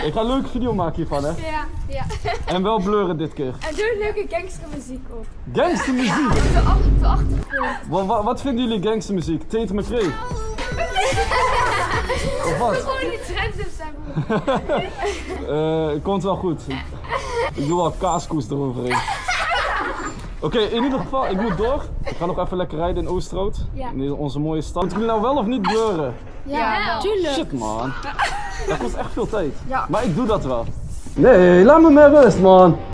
Ik ga een leuke video maken hiervan, hè? Ja. En wel blurren dit keer. En doe leuke gangstermuziek op. Gangstermuziek! De achtergrond. Wat vinden jullie gangstermuziek? Tate McRae? Of wat? Gewoon die trends in zijn Komt wel goed. Ik doe wel kaaskoes eroverheen. Oké, in ieder geval, ik moet door. Ik ga nog even lekker rijden in Oosterhout. Ja. In onze mooie stad. Moeten jullie nou wel of niet blurren? Ja, tuurlijk. Shit man. Dat kost echt veel tijd. Maar ik doe dat wel. Nee, laat me met rust man.